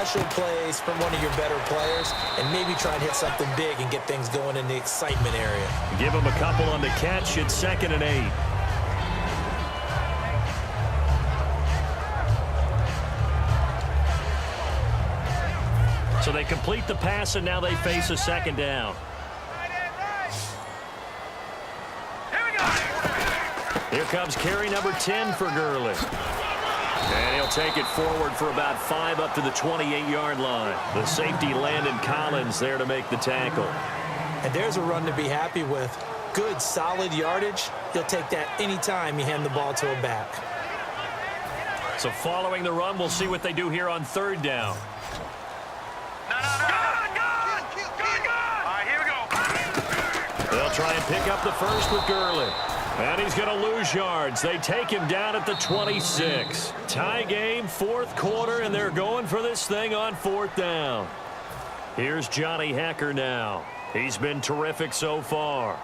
special plays from one of your better players and maybe try and hit something big and get things going in the excitement area. Give him a couple on the catch. It's 2nd and 8. So they complete the pass, and now they face a 2nd down. Here comes carry number 10 for Gurley. And he'll take it forward for about 5 up to the 28-yard line. The safety Landon Collins there to make the tackle. And there's a run to be happy with. Good, solid yardage. You'll take that anytime you hand the ball to a back. So following the run, we'll see what they do here on 3rd down. They'll try and pick up the first with Gurley. And he's going to lose yards. They take him down at the 26. Tie game, 4th quarter, and they're going for this thing on 4th down. Here's Johnny Hekker now. He's been terrific so far.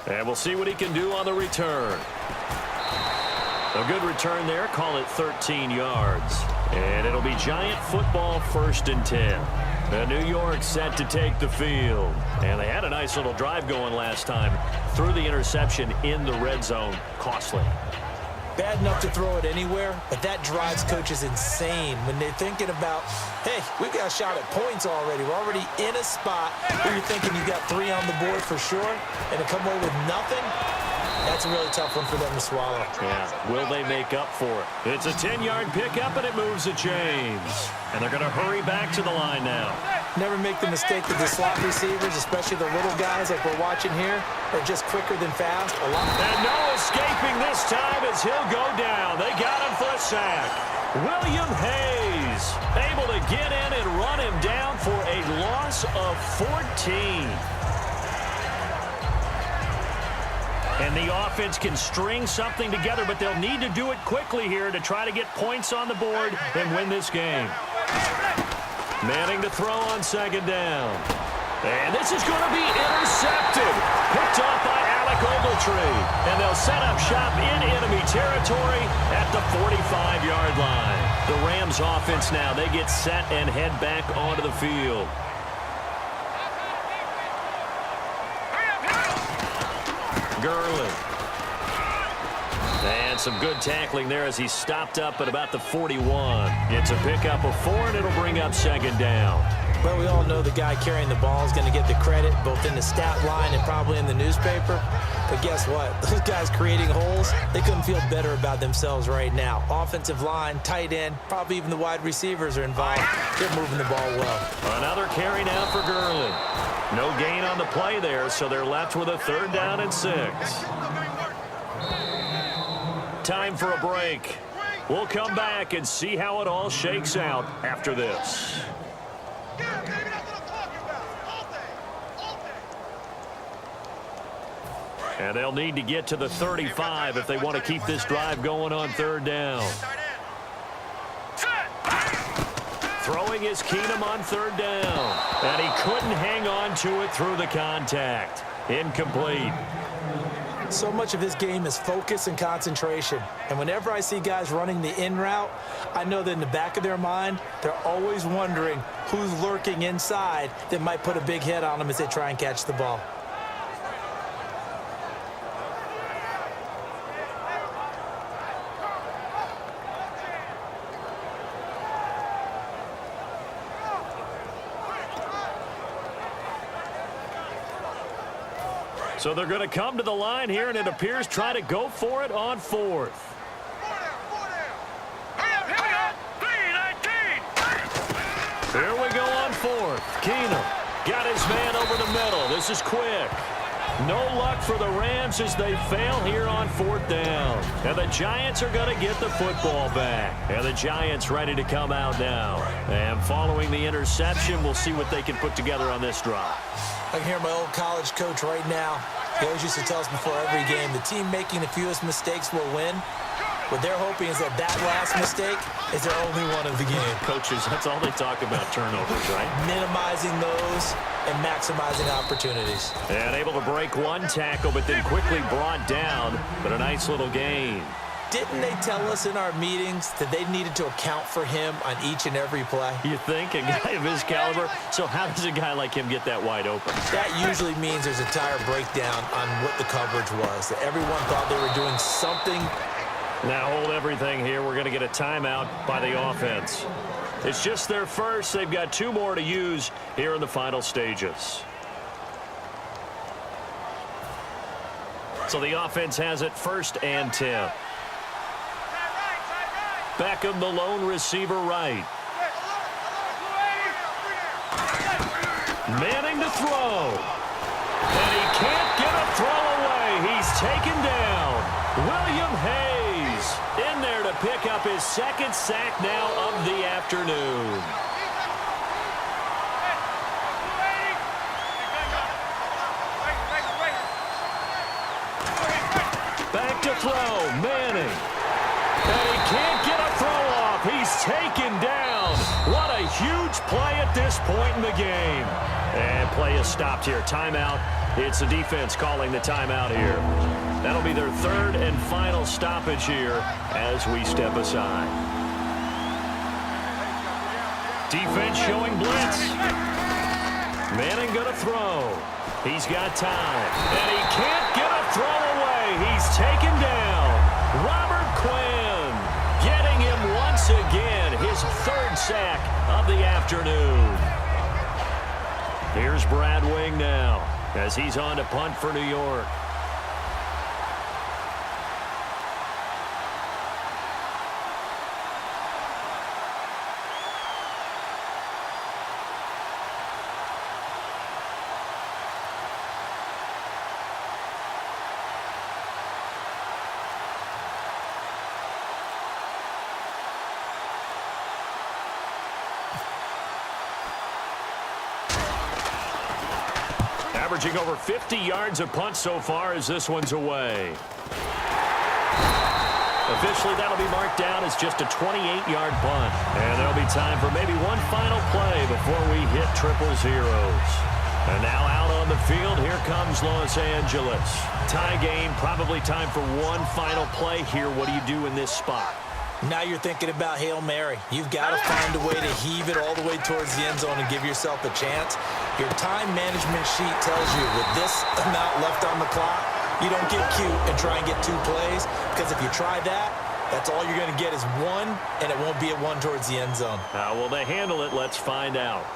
And we'll see what he can do on the return. A good return there. Call it 13 yards. And it'll be Giant football, 1st and 10. And New York set to take the field. And they had a nice little drive going last time. Threw the interception in the red zone. Costly. Bad enough to throw it anywhere, but that drives coaches insane when they're thinking about, hey, we got a shot at points already. We're already in a spot where you're thinking you got 3 on the board for sure, and to come away with nothing, that's a really tough one for them to swallow. Yeah, will they make up for it? It's a 10-yard pickup, and it moves the chains. And they're going to hurry back to the line now. Never make the mistake that the slot receivers, especially the little guys like we're watching here, are just quicker than fast. And no escaping this time as he'll go down. They got him for a sack. William Hayes able to get in and run him down for a loss of 14. And the offense can string something together, but they'll need to do it quickly here to try to get points on the board and win this game. Manning to throw on 2nd down. And this is going to be intercepted. Picked off by Alec Ogletree. And they'll set up shop in enemy territory at the 45-yard line. The Rams offense now, they get set and head back onto the field. Gurley. And some good tackling there as he stopped up at about the 41. It's a pickup of 4, and it'll bring up 2nd down. Well, we all know the guy carrying the ball is going to get the credit, both in the stat line and probably in the newspaper. But guess what? Those guys creating holes, they couldn't feel better about themselves right now. Offensive line, tight end, probably even the wide receivers are involved. They're moving the ball well. Another carry now for Gurley. No gain on the play there, so they're left with a 3rd down and 6. Time for a break. We'll come back and see how it all shakes out after this. And they'll need to get to the 35 if they want to keep this drive going on 3rd down. Throwing is Keenum on 3rd down. And he couldn't hang on to it through the contact. Incomplete. So much of this game is focus and concentration. And whenever I see guys running the in route, I know that in the back of their mind, they're always wondering who's lurking inside that might put a big hit on them as they try and catch the ball. So they're going to come to the line here, and it appears try to go for it on 4th. Here we go on 4th. Keenum got his man over the middle. This is quick. No luck for the Rams as they fail here on 4th down. And the Giants are going to get the football back. And the Giants ready to come out now. And following the interception, we'll see what they can put together on this drive. I can hear my old college coach right now. He always used to tell us before every game, the team making the fewest mistakes will win. What they're hoping is that last mistake is their only one of the game. Coaches, that's all they talk about, turnovers, right? Minimizing those and maximizing opportunities. And able to break one tackle, but then quickly brought down, but a nice little gain. Didn't they tell us in our meetings that they needed to account for him on each and every play? You think? A guy of his caliber? So how does a guy like him get that wide open? That usually means there's a tire breakdown on what the coverage was, that everyone thought they were doing something. Now hold everything here. We're going to get a timeout by the offense. It's just their first. They've got 2 more to use here in the final stages. So the offense has it 1st and 10. Beckham, the lone receiver, right. Manning to throw. And he can't get a throw away. He's taken down. William Hayes in there to pick up his 2nd sack now of the afternoon. Back to throw. Manning. And he can't get a throw off. He's taken down. What a huge play at this point in the game. And play is stopped here. Timeout. It's the defense calling the timeout here. That'll be their 3rd and final stoppage here as we step aside. Defense showing blitz. Manning gonna throw. He's got time. And he can't get a throw away. He's taken down. Robert Quinn getting him once again, his 3rd sack of the afternoon. Here's Brad Wing now as he's on to punt for New York. Averaging over 50 yards a punt so far as this one's away. Officially, that'll be marked down as just a 28-yard punt. And there'll be time for maybe one final play before we hit triple zeros. And now out on the field, here comes Los Angeles. Tie game, probably time for one final play here. What do you do in this spot? Now you're thinking about Hail Mary. You've got to find a way to heave it all the way towards the end zone and give yourself a chance. Your time management sheet tells you with this amount left on the clock, you don't get cute and try and get 2 plays, because if you try that, that's all you're going to get is 1, and it won't be a 1 towards the end zone. How will they handle it? Let's find out.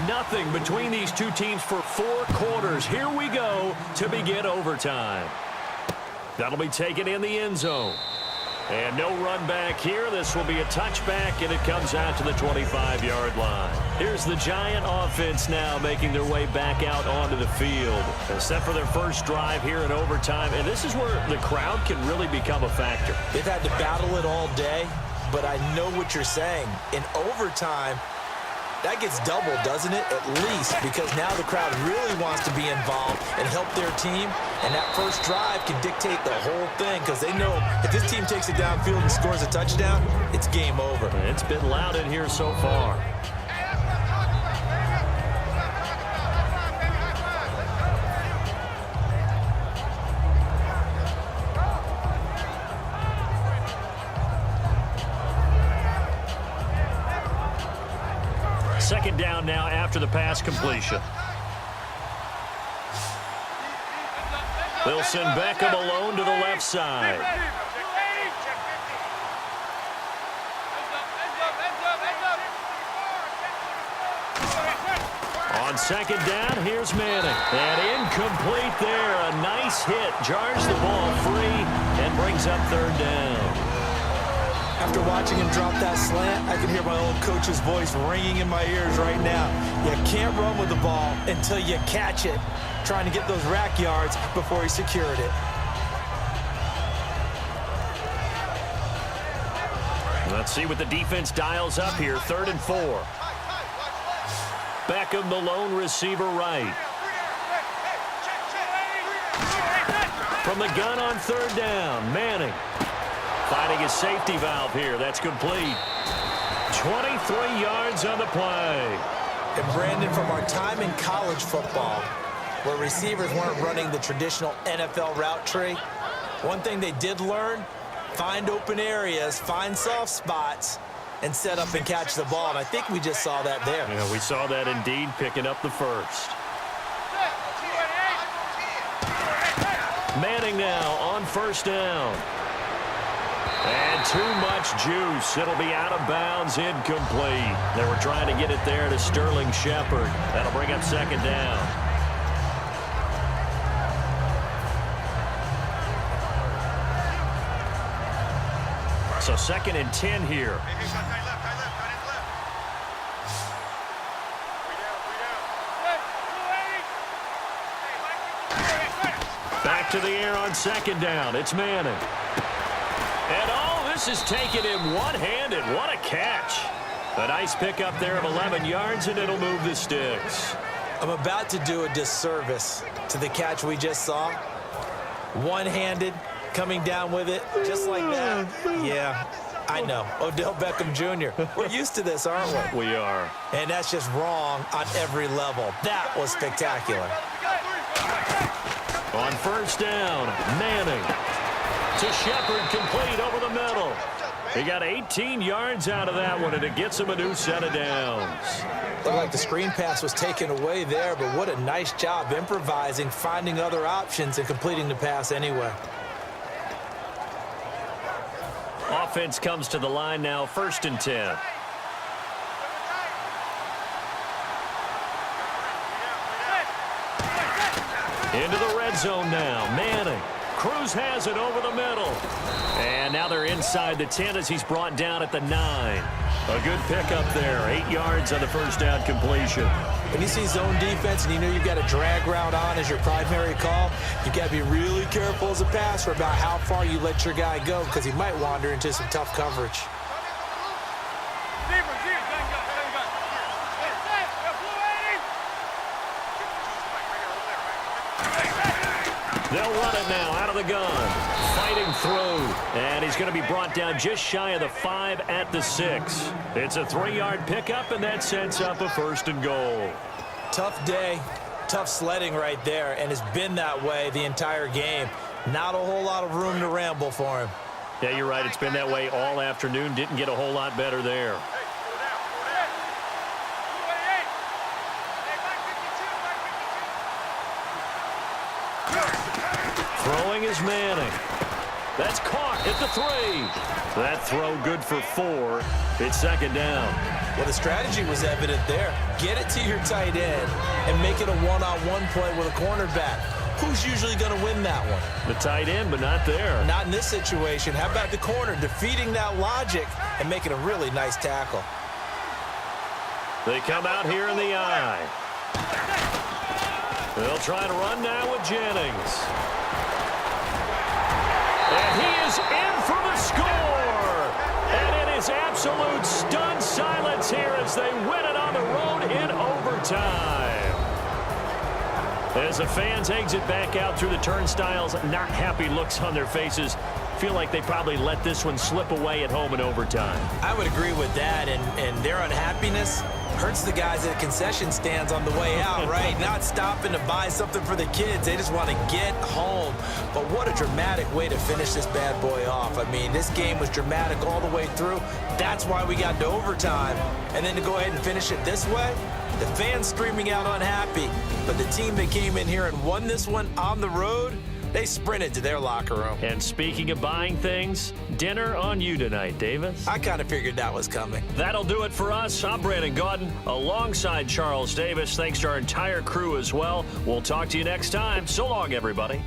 Nothing between these 2 teams for 4 quarters. Here we go to begin overtime. That'll be taken in the end zone. And no run back here. This will be a touchback, and it comes out to the 25-yard line. Here's the Giant offense now making their way back out onto the field. Set for their first drive here in overtime, and this is where the crowd can really become a factor. They've had to battle it all day, but I know what you're saying. In overtime, that gets doubled, doesn't it? At least, because now the crowd really wants to be involved and help their team. And that first drive can dictate the whole thing, because they know if this team takes it downfield and scores a touchdown, it's game over. It's been loud in here so far. Second down now after the pass completion. They'll send Beckham alone to the left side. On second down, here's Manning. And incomplete there. A nice hit. Jars the ball free and brings up 3rd down. After watching him drop that slant, I can hear my old coach's voice ringing in my ears right now. You can't run with the ball until you catch it, trying to get those rack yards before he secured it. Let's see what the defense dials up here. 3rd and 4. Beckham, the lone receiver right. From the gun on 3rd down, Manning. Finding his safety valve here. That's complete. 23 yards on the play. And Brandon, from our time in college football, where receivers weren't running the traditional NFL route tree, one thing they did learn, find open areas, find soft spots, and set up and catch the ball. And I think we just saw that there. Yeah, we saw that indeed, picking up the first. Manning now on 1st down. And too much juice. It'll be out of bounds, incomplete. They were trying to get it there to Sterling Shepard. That'll bring up 2nd down. So 2nd and 10 here. Back to the air on 2nd down. It's Manning. And this is taken in one-handed. What a catch. A nice pickup there of 11 yards, and it'll move the sticks. I'm about to do a disservice to the catch we just saw. One-handed, coming down with it, just like that. Yeah, I know. Odell Beckham Jr. We're used to this, aren't we? We are. And that's just wrong on every level. That was spectacular. On 1st down, Manning to Shepard, complete over the middle. He got 18 yards out of that one, and it gets him a new set of downs. Looked like the screen pass was taken away there, but what a nice job improvising, finding other options, and completing the pass anyway. Offense comes to the line now, 1st and 10. Into the red zone now, Manning. Cruz has it over the middle. And now they're inside the 10 as he's brought down at the 9. A good pickup there. 8 yards on the 1st down completion. When you see zone defense and you know you've got a drag route on as your primary call, you've got to be really careful as a passer about how far you let your guy go because he might wander into some tough coverage. They'll run it now out of the gun. Fighting through. And he's going to be brought down just shy of the 5 at the 6. It's a 3-yard pickup, and that sets up a 1st and goal. Tough day, tough sledding right there, and it's been that way the entire game. Not a whole lot of room to ramble for him. Yeah, you're right. It's been that way all afternoon. Didn't get a whole lot better there. Throwing is Manning. That's caught at the 3. That throw good for 4. It's 2nd down. Well, the strategy was evident there. Get it to your tight end and make it a one-on-one play with a cornerback. Who's usually going to win that one? The tight end, but not there. Not in this situation. How about the corner defeating that logic and making a really nice tackle? They come out here in the eye. They'll try to run now with Jennings. And he is in for the score. And it is absolute stunned silence here as they win it on the road in overtime. As the fans exit back out through the turnstiles, not happy looks on their faces. Feel like they probably let this one slip away at home in overtime. I would agree with that, and their unhappiness hurts the guys at the concession stands on the way out, right? Not stopping to buy something for the kids. They just want to get home. But what a dramatic way to finish this bad boy off. I mean, this game was dramatic all the way through. That's why we got to overtime. And then to go ahead and finish it this way, the fans screaming out unhappy. But the team that came in here and won this one on the road, they sprinted to their locker room. And speaking of buying things, dinner on you tonight, Davis. I kind of figured that was coming. That'll do it for us. I'm Brandon Gaudin alongside Charles Davis. Thanks to our entire crew as well. We'll talk to you next time. So long, everybody.